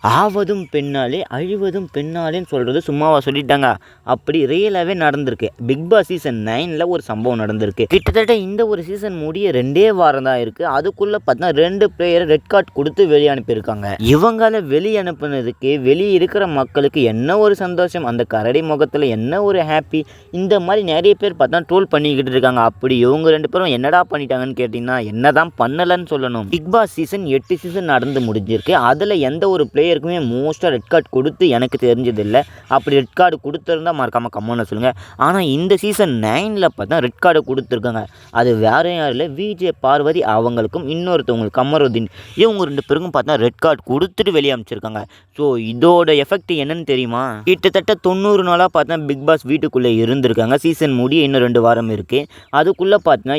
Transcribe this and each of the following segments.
ஆவதும் பெண்ணாலே அழிவதும் பெண்ணாலேன்னு சொல்கிறது சும்மாவா சொல்லிட்டாங்க. அப்படி ரியலாகவே நடந்திருக்கு. பிக் பாஸ் சீசன் 9ல் ஒரு சம்பவம் நடந்திருக்கு. கிட்டத்தட்ட இந்த ஒரு சீசன் முடிய 2 வாரம் தான் இருக்குது. அதுக்குள்ளே பார்த்தா 2 பிளேயரை ரெட் கார்டு கொடுத்து வெளியே அனுப்பியிருக்காங்க. இவங்களை வெளியே அனுப்புனதுக்கு வெளியே இருக்கிற மக்களுக்கு என்ன ஒரு சந்தோஷம், அந்த கரடி முகத்தில் என்ன ஒரு ஹாப்பி, இந்த மாதிரி நிறைய பேர் பார்த்தா ட்ரோல் பண்ணிக்கிட்டு இருக்காங்க. அப்படி இவங்க 2 பேரும் என்னடா பண்ணிட்டாங்கன்னு கேட்டிங்கன்னா என்ன தான் பண்ணலைன்னு சொல்லணும். பிக் பாஸ் சீசன் 8 சீசன் நடந்து முடிஞ்சிருக்கு. அதில் எந்த ஒரு பிளேயர் மோஸ்ட்டாக ரெட் கார்டு கொடுத்து எனக்கு தெரிஞ்சதில்லை. அப்படி ரெட் கார்டு கொடுத்துருந்தா மறக்காமல் கமெண்ட்ல சொல்லுங்கள். ஆனால் இந்த சீசன் 9ல் பார்த்தா ரெட் கார்டு கொடுத்துருக்காங்க. அது வேற யாரும் இல்லை, விஜே பார்வதி அவங்களுக்கும் இன்னொருத்தவங்களுக்கு கமருதீன், இவங்க 2 பேருக்கும் பார்த்தா ரெட் கார்டு கொடுத்துட்டு வெளியே அமைச்சிருக்காங்க. ஸோ இதோட எஃபெக்ட் என்னன்னு தெரியுமா? கிட்டத்தட்ட 90 நாளாக பார்த்தா பிக் பாஸ் வீட்டுக்குள்ளே இருந்திருக்காங்க. சீசன் முடிய இன்னும் 2 வாரம் இருக்குது. அதுக்குள்ளே பார்த்தீங்கன்னா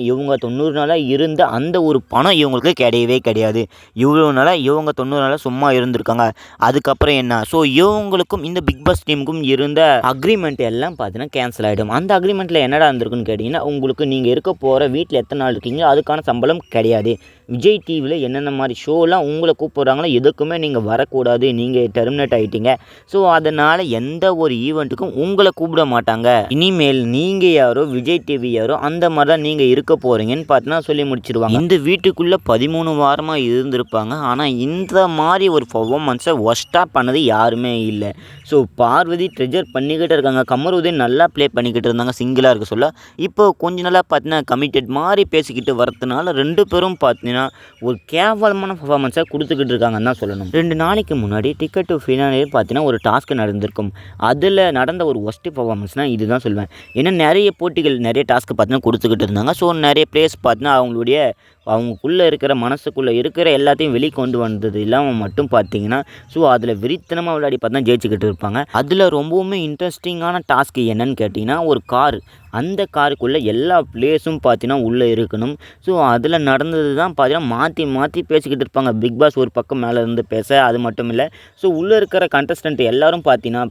இவங்க 90 நாளாக இருந்த அந்த ஒரு பணம் இவங்களுக்கு கிடையவே கிடையாது. இவ்வளோ நாளாக இவங்க 90 நாளாக சும்மா இருந்திருக்காங்க. அதுக்கப்புறம் என்ன, ஸோ இவங்களுக்கும் இந்த பிக் பாஸ் டீமுக்கும் இருந்த அக்ரிமெண்ட் எல்லாம் பார்த்தீங்கன்னா கேன்சல் ஆகிடும். அந்த அக்ரிமெண்ட்டில் என்னடா இருந்திருக்குன்னு கேட்டிங்கன்னா, உங்களுக்கு நீங்கள் இருக்க போகிற வீட்டில் எத்தனை நாள் இருக்கீங்களோ அதுக்கான சம்பளம் கிடையாது. விஜய் டிவியில் என்னென்ன மாதிரி ஷோலாம் உங்களை கூப்பிட்றாங்களோ எதுக்குமே நீங்கள் வரக்கூடாது, நீங்கள் டெர்மினேட் ஆகிட்டீங்க. ஸோ அதனால் எந்த ஒரு ஈவெண்ட்டுக்கும் உங்களை கூப்பிட மாட்டாங்க. இனிமேல் நீங்கள் யாரோ விஜய் டிவி யாரோ அந்த மாதிரி தான் நீங்கள் இருக்க போகிறீங்கன்னு பார்த்தீங்கன்னா சொல்லி முடிச்சிடுவாங்க. இந்த வீட்டுக்குள்ளே 13 வாரமாக இருந்திருப்பாங்க. ஆனால் இந்த மாதிரி ஒரு பர்ஃபார்மன்ஸை ஒஸ்ட்டாக பண்ணது யாருமே இல்லை. ஸோ பார்வதி ட்ரெஜர் பண்ணிக்கிட்டு இருக்காங்க. கமருதீன் நல்லா ப்ளே பண்ணிக்கிட்டு இருந்தாங்க சிங்கிளாக இருக்க சொல்ல. இப்போ கொஞ்ச நாளாக பார்த்தீங்கன்னா கமிட்டட் மாதிரி பேசிக்கிட்டு வரதுனால 2 பேரும் பார்த்தீங்கன்னா ஒரு கேவலமான பர்ஃபார்மன்ஸை கொடுத்துக்கிட்டு இருக்காங்கன்னு தான் சொல்லணும். 2 நாளைக்கு முன்னாடி டிக்கெட் டு ஃபினாலே பார்த்தீங்கன்னா ஒரு டாஸ்க் நடந்திருக்கும். அதில் நடந்த ஒரு ஒஸ்ட் பர்ஃபார்மன்ஸ்னால் இதுதான் சொல்வேன். ஏன்னா நிறைய போட்டிகள் நிறைய டாஸ்க்கு பார்த்தீங்கன்னா கொடுத்துக்கிட்டு இருந்தாங்க. ஸோ நிறைய பிளேயர்ஸ் பார்த்தீங்கன்னா அவங்களுக்குள்ளே இருக்கிற மனசுக்குள்ளே இருக்கிற எல்லாத்தையும் வெளியே கொண்டு வந்தது இல்லாமல் மட்டும் பார்த்தீங்கன்னா ஸோ அதில் வெறித்தனமாக விளையாடி பார்த்தா ஜெயிச்சுக்கிட்டு இருப்பாங்க. அதில் ரொம்பவுமே இன்ட்ரெஸ்டிங்கான டாஸ்க் என்னன்னு கேட்டிங்கன்னா, ஒரு கார், அந்த காருக்குள்ளே எல்லா பிளேஸும் பார்த்தீங்கன்னா உள்ளே இருக்கணும். ஸோ அதில் நடந்தது தான் பார்த்தீங்கன்னா மாற்றி பேசிக்கிட்டு இருப்பாங்க. பிக் பாஸ் ஒரு பக்கம் மேலே இருந்து பேச, அது மட்டும் இல்லை ஸோ உள்ளே இருக்கிற கண்டஸ்டன்ட் எல்லாரும் பார்த்தீங்கன்னா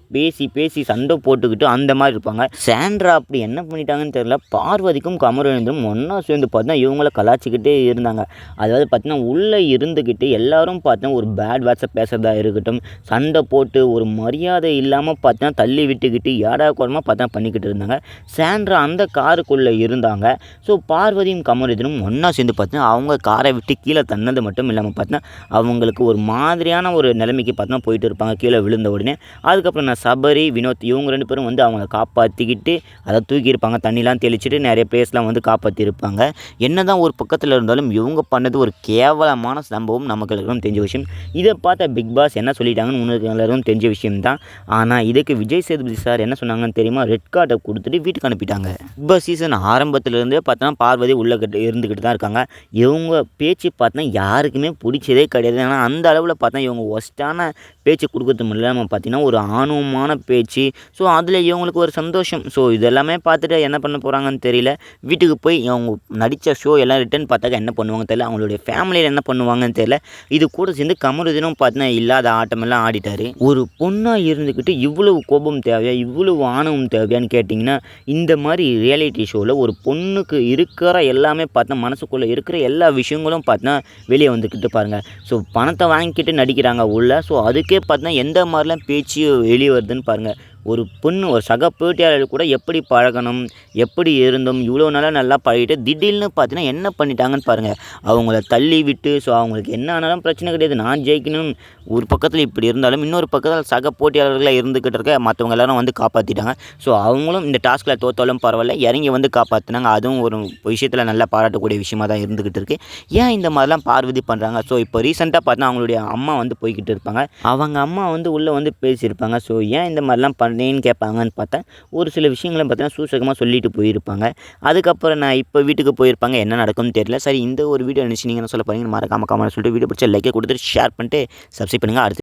பேசி சண்டை போட்டுக்கிட்டு அந்த மாதிரி இருப்பாங்க. சாண்ட்ரா அப்படி என்ன பண்ணிட்டாங்கன்னு தெரியல, பார்வதிக்கும் கமருதீனும் ஒன்றா சேர்ந்து பார்த்தீங்கன்னா இவங்கள கலாச்சிக்கிட்டே இருந்தாங்க. அதாவது பார்த்தீங்கன்னா உள்ளே இருந்துக்கிட்டு எல்லாரும் பார்த்தீங்கன்னா ஒரு பேட் வேர்ட்ஸை பேசுகிறதா இருக்கட்டும், சண்டை போட்டு ஒரு மரியாதை இல்லாமல் பார்த்தீங்கன்னா தள்ளி விட்டுக்கிட்டு ஏடா கூடமாக பார்த்தீங்கன்னா பண்ணிக்கிட்டு இருந்தாங்க. சாண்ட்ரா அந்த காருக்குள்ளே இருந்தாங்க. ஸோ பார்வதியும் கமருதீனும் ஒன்றா சேர்ந்து பார்த்தீங்கன்னா அவங்க காரை விட்டு கீழே தன்னது மட்டும் இல்லாமல் பார்த்தீங்கன்னா அவங்களுக்கு ஒரு மாதிரியான ஒரு நிலைமைக்கு பார்த்தீங்கன்னா போயிட்டு இருப்பாங்க கீழே விழுந்த உடனே. அதுக்கப்புறம் நான் சபரி, வினோத் இவங்க 2 பேரும் வந்து அவங்கள காப்பாற்றிக்கிட்டு அதை தூக்கியிருப்பாங்க. தண்ணிலாம் தெளிச்சுட்டு நிறைய பிளேஸ்லாம் வந்து காப்பாற்றிருப்பாங்க. என்ன தான் ஒரு பக்கத்தில் இருந்தாலும் இவங்க பண்ணது ஒரு கேவலமான சம்பவம் நமக்கு எல்லாருக்கும் தெரிஞ்ச விஷயம். இதை பார்த்த பிக் பாஸ் என்ன சொல்லிட்டாங்கன்னு உங்களுக்கு எல்லாருக்கும் தெரிஞ்ச விஷயம் தான். ஆனால் இதுக்கு விஜய் சேதுபதி சார் என்ன சொன்னாங்கன்னு தெரியுமா? ரெட் கார்டை கொடுத்துட்டு வீட்டுக்கு அனுப்பிட்டாங்க. பிக் பாஸ் சீசன் ஆரம்பத்திலிருந்தே பார்த்தோன்னா பார்வதி உள்ளே இருந்துக்கிட்டு தான் இருக்காங்க. இவங்க பேச்சு பார்த்தா யாருக்குமே பிடிச்சதே கிடையாது. ஆனால் அந்த அளவில் பார்த்தா இவங்க ஒஸ்ட்டான பேச்சு கொடுக்கறது இல்லாமல் பார்த்தீங்கன்னா ஒரு ஆணவமான பேச்சு. ஸோ அதில் இவங்களுக்கு ஒரு சந்தோஷம். ஸோ இதெல்லாமே பார்த்துட்டு என்ன பண்ண போகிறாங்கன்னு தெரியல. வீட்டுக்கு போய் அவங்க நடித்த ஷோ எல்லாம் ரிட்டன் பார்த்தாக்க என்ன பண்ணுவாங்கன்னு தெரியல. அவங்களுடைய ஃபேமிலியில் என்ன பண்ணுவாங்கன்னு தெரியல. இது கூட சேர்ந்து கமருதீனும் பார்த்தீங்கன்னா இல்லாத ஆட்டமெல்லாம் ஆடிட்டார். ஒரு பொண்ணாக இருந்துக்கிட்டு இவ்வளவு கோபம் தேவையா, இவ்வளவு ஆணவம் தேவையான்னு கேட்டிங்கன்னா, இந்த மாதிரி ரியாலிட்டி ஷோவில் ஒரு பொண்ணுக்கு இருக்கிற எல்லாமே பார்த்தா மனசுக்குள்ளே இருக்கிற எல்லா விஷயங்களும் பார்த்தா வெளியே வந்துக்கிட்டு பாருங்கள். ஸோ பணத்தை வாங்கிக்கிட்டு நடிக்கிறாங்க உள்ள. ஸோ அதுக்கே பார்த்தா எந்த மாதிரிலாம் பேச்சு வெளியே வருதுன்னு பாருங்கள். ஒரு பொண்ணு ஒரு சக போட்டியாளர் கூட எப்படி பழகணும், எப்படி இருந்தோம், இவ்வளோ நாளாக நல்லா பழகிட்டு திடீர்னு பார்த்தீங்கன்னா என்ன பண்ணிட்டாங்கன்னு பாருங்கள். அவங்கள தள்ளி விட்டு ஸோ அவங்களுக்கு என்ன ஆனாலும் பிரச்சனை கிடையாது, நான் ஜெயிக்கணும் ஒரு பக்கத்தில் இப்படி இருந்தாலும் இன்னொரு பக்கத்தில் சக போட்டியாளர்களாக இருந்துக்கிட்டு இருக்க மற்றவங்க எல்லாரும் வந்து காப்பாற்றிட்டாங்க. ஸோ அவங்களும் இந்த டாஸ்கில் தோற்றாலும் பரவாயில்ல இறங்கி வந்து காப்பாற்றினாங்க. அதுவும் ஒரு விஷயத்தில் நல்லா பாராட்டக்கூடிய விஷயமாக தான் இருந்துக்கிட்டு இருக்குது. ஏன் இந்த மாதிரிலாம் பார்வதி பண்ணுறாங்க? ஸோ இப்போ ரீசெண்டாக பார்த்தா அவங்களுடைய அம்மா வந்து போய்கிட்டு இருப்பாங்க. அவங்க அம்மா வந்து உள்ளே வந்து பேசியிருப்பாங்க. ஸோ ஏன் இந்த மாதிரிலாம் பண்ணேன்னு கேட்பாங்கன்னு பார்த்தா ஒரு சில விஷயங்களை பார்த்தீங்கன்னா சூசகமாக சொல்லிட்டு போயிருப்பாங்க. அதுக்கப்புறம் நான் இப்போ வீட்டுக்கு போயிருப்பாங்க, என்ன நடக்கும்னு தெரியல. சரி, இந்த ஒரு வீடியோ நினச்சி நீங்கள் என்ன சொல்ல போகிறீங்கன்னு மறக்காம கமெண்ட் சொல்லிட்டு வீடியோ பிடிச்ச லைக்கை கொடுத்துட்டு ஷேர் பண்ணிட்டு சப்ஸ்கிரைப் பண்ணுங்கள். அடுத்து